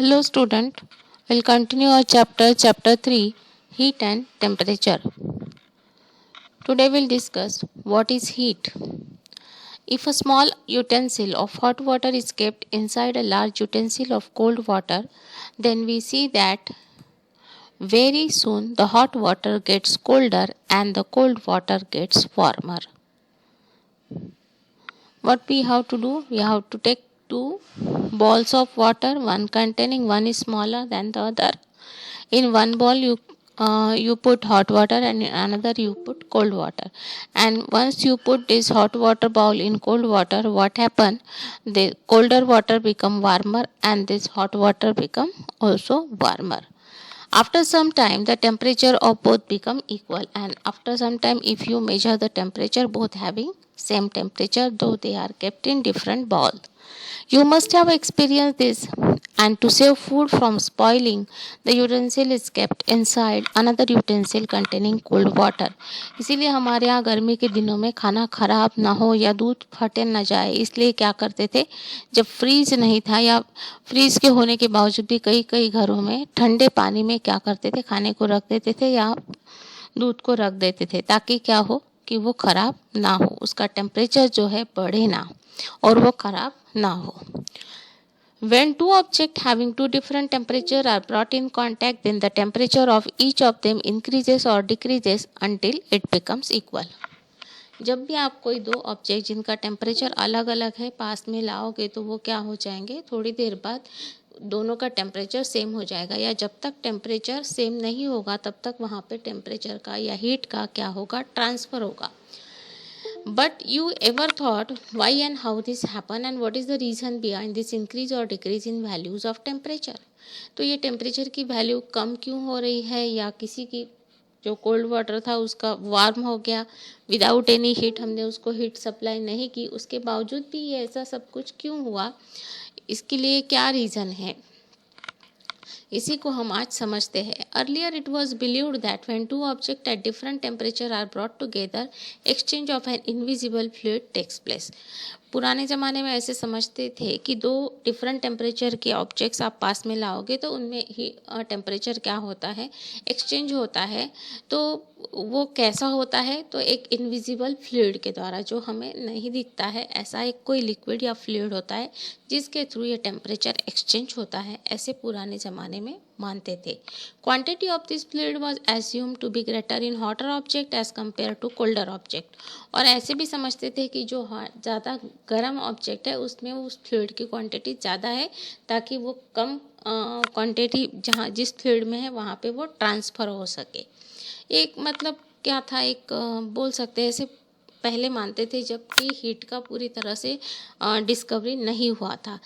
Hello student, we'll continue our chapter 3, heat and temperature. Today we'll discuss what is heat. If a small utensil of hot water is kept inside a large utensil of cold water, then we see that very soon the hot water gets colder and the cold water gets warmer. What we have to do? We have to take two balls of water, one is smaller than the other. In one bowl you put hot water and in another you put cold water, and once you put this hot water bowl in cold water, what happen? The colder water become warmer and this hot water become also warmer. After some time the temperature of both become equal, and after some time if you measure the temperature, both having same temperature though they are kept in different bowls. You must have experienced this, and to save food from spoiling, the utensil is kept inside another utensil containing cold water. इसीलिए हमारे यहाँ गर्मी के दिनों में खाना खराब ना हो या दूध फटे ना जाए, इसलिए क्या करते थे, जब फ्रीज नहीं था या फ्रीज के होने के बावजूद भी कई कई घरों में ठंडे पानी में क्या करते थे, खाने को रख देते थे या दूध को रख देते थे, ताकि क्या हो कि वो खराब ना हो, उसका टेम्परेचर जो है बढ़े ना और वो खराब ना हो. When two objects having two different temperatures are brought in contact, then the temperature of each of them increases or decreases until it becomes equal. जब भी आप कोई दो ऑब्जेक्ट जिनका टेम्परेचर अलग अलग है पास में लाओगे तो वो क्या हो जाएंगे, थोड़ी देर बाद दोनों का टेम्परेचर सेम हो जाएगा, या जब तक टेम्परेचर सेम नहीं होगा तब तक वहाँ पे टेम्परेचर का या हीट का क्या होगा, ट्रांसफ़र होगा. But you ever thought why and how this happen and what is the reason behind this increase or decrease in values of temperature? तो ये टेम्परेचर की वैल्यू कम क्यों हो रही है, या किसी की जो कोल्ड वाटर था उसका वार्म हो गया विदाउट एनी हीट, हमने उसको हीट सप्लाई नहीं की, उसके बावजूद भी ये ऐसा सब कुछ क्यों हुआ, इसके लिए क्या रीज़न है, इसी को हम आज समझते हैं. Earlier it was believed that when two object at different temperature are brought together, exchange of an invisible fluid takes place. पुराने ज़माने में ऐसे समझते थे कि दो डिफरेंट टेम्परेचर के ऑब्जेक्ट्स आप पास में लाओगे तो उनमें ही टेम्परेचर क्या होता है, एक्सचेंज होता है. तो वो कैसा होता है, तो एक इनविजिबल फ्लूइड के द्वारा, जो हमें नहीं दिखता है, ऐसा एक कोई लिक्विड या फ्लूइड होता है जिसके थ्रू ये टेम्परेचर एक्सचेंज होता है, ऐसे पुराने ज़माने में मानते थे. Quantity of this fluid was assumed to be greater in hotter object as compare to colder object. और ऐसे भी समझते थे कि जो ज़्यादा गर्म ऑब्जेक्ट है उसमें उस फ्लूइड की क्वांटिटी ज़्यादा है, ताकि वो कम क्वांटिटी जहाँ जिस फ्लूइड में है वहाँ पे वो ट्रांसफ़र हो सके. एक मतलब क्या था, एक बोल सकते हैं ऐसे पहले मानते थे जबकि हीट का पूरी तरह से डिस्कवरी नहीं हुआ था.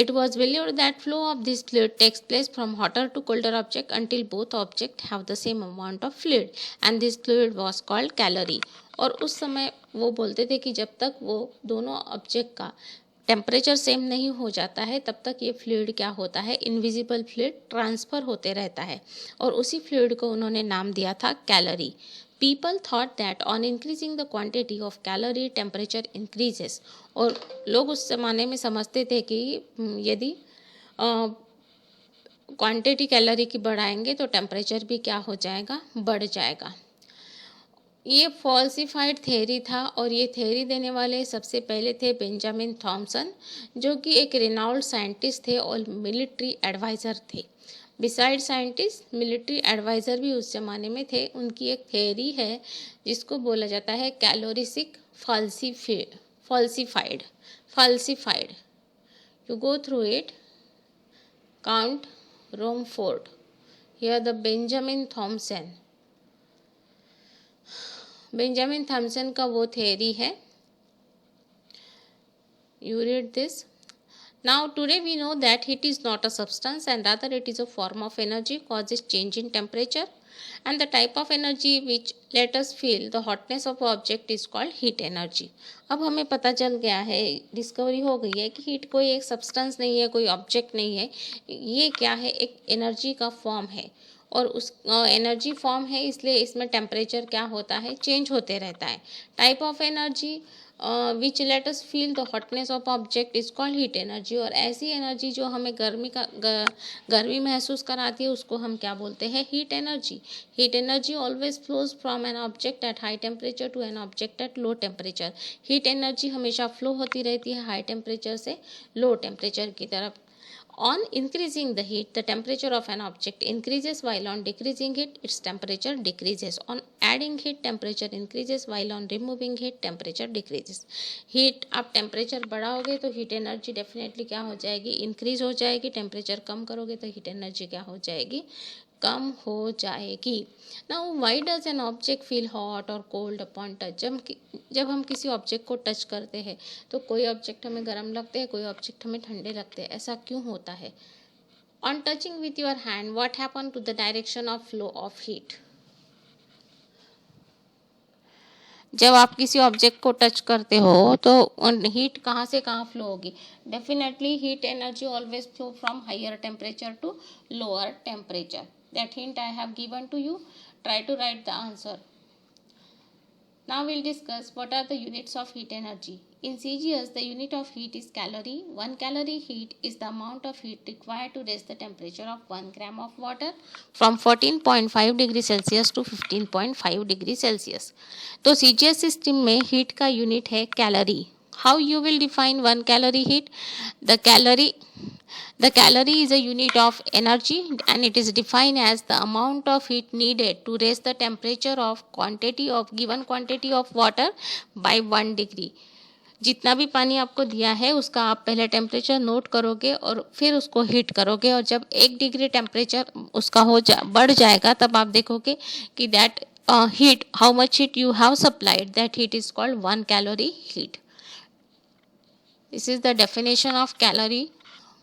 It was believed that flow of this fluid takes place from hotter to colder object until both objects have the same amount of fluid, and this fluid was called calorie. और उस समय वो बोलते थे कि जब तक वो दोनों ऑब्जेक्ट का टेम्परेचर सेम नहीं हो जाता है तब तक ये फ्लूइड क्या होता है, इनविजिबल फ्लूइड ट्रांसफ़र होते रहता है, और उसी फ्लूइड को उन्होंने नाम दिया था calorie. People thought that on increasing the quantity of calorie, temperature increases. और लोग उस ज़माने में समझते थे कि यदि क्वांटिटी कैलोरी की बढ़ाएंगे तो टेम्परेचर भी क्या हो जाएगा, बढ़ जाएगा. ये फॉल्सिफाइड थ्योरी था, और ये थ्योरी देने वाले सबसे पहले थे बेंजामिन थॉमसन, जो कि एक रिनाउंड साइंटिस्ट थे और मिलिट्री एडवाइज़र थे. बिसाइड साइंटिस्ट, मिलिट्री एडवाइज़र भी उस ज़माने में थे. उनकी एक थ्योरी है जिसको बोला जाता है कैलोरीसिक falsified. You go through it. Count Rumford, here the Benjamin Thomson का वो थ्योरी है. You read this. Now today we know that heat is not a substance and rather it is a form of energy causes change in temperature, and the type of energy which let us feel the hotness of object is called heat energy. अब हमें पता चल गया है, discovery हो गई है कि हीट कोई एक सब्सटेंस नहीं है, कोई ऑब्जेक्ट नहीं है, ये क्या है, एक एनर्जी का फॉर्म है, और उस एनर्जी फॉर्म है इसलिए इसमें टेम्परेचर क्या होता है, चेंज होते रहता है. Type of energy which let us feel the hotness of object is called heat energy. और ऐसी एनर्जी जो हमें गर्मी महसूस कराती है उसको हम क्या बोलते हैं? Heat energy. Heat energy always flows from an object at high temperature to an object at low temperature. Heat energy हमेशा फ्लो होती रहती है हाई टेम्परेचर से लो टेम्परेचर की तरफ। On increasing the heat, the temperature of an object increases, while on decreasing heat, its temperature decreases. On adding heat, temperature increases, while on removing heat, temperature decreases. Heat, आप temperature बढ़ाओगे तो heat energy definitely क्या हो जाएगी? Increase हो जाएगी। Temperature कम करोगे तो heat energy क्या हो जाएगी? कम हो जाएगी। Now why does an object feel hot और कोल्ड अपॉन टच? जब हम किसी ऑब्जेक्ट को टच करते हैं तो कोई ऑब्जेक्ट हमें गर्म लगते हैं, कोई ऑब्जेक्ट हमें ठंडे लगते हैं। ऐसा क्यों होता है? On touching with your hand what happen to the direction of flow of heat? जब आप किसी ऑब्जेक्ट को टच करते हो तो हीट कहाँ से कहाँ फ्लो होगी? Definitely heat energy always flow from higher temperature to lower temperature. That hint I have given to you. Try to write the answer. Now we'll discuss what are the units of heat energy. In CGS, the unit of heat is calorie. 1 calorie heat is the amount of heat required to raise the temperature of 1 gram of water from 14.5 degree Celsius to 15.5 degree Celsius. तो CGS system में heat का unit है calorie. How you will define 1 calorie heat? The calorie is a unit of energy and it is defined as the amount of heat needed to raise the temperature of given quantity of water by 1 degree. जितना भी पानी आपको दिया है उसका आप पहले temperature note करोगे और फिर उसको हीट करोगे, और जब 1 डिग्री टेम्परेचर उसका बढ़ जाएगा तब आप देखोगे कि that heat, how much heat you have supplied, that heat is called 1 calorie heat. This is the definition of calorie.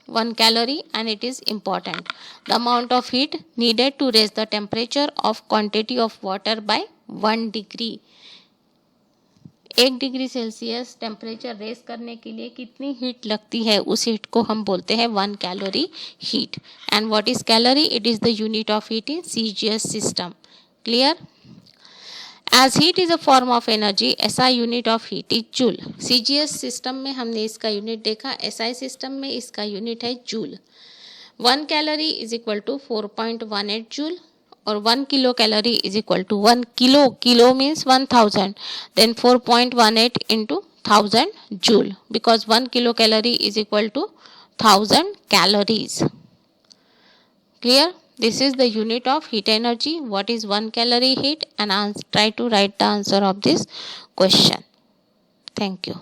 1 calorie, and it is important. The amount of heat needed to raise the temperature of quantity of water by 1 degree. 1 degree Celsius temperature raise करने के लिए कितनी heat लगती है, उस heat को हम बोलते हैं 1 calorie heat. And what is calorie? It is the unit of heat in CGS system. Clear? As heat is a form of energy, SI unit of heat is joule. CGS system में हमने इसका unit देखा, SI system में इसका unit है joule. 1 calorie is equal to 4.18 joule और 1 kilo calorie is equal to 1 kilo means 1000, then 4.18 into 1000 joule, because 1 kilo calorie is equal to 1000 calories. Clear? This is the unit of heat energy. What is 1 calorie heat? And try to write the answer of this question. Thank you.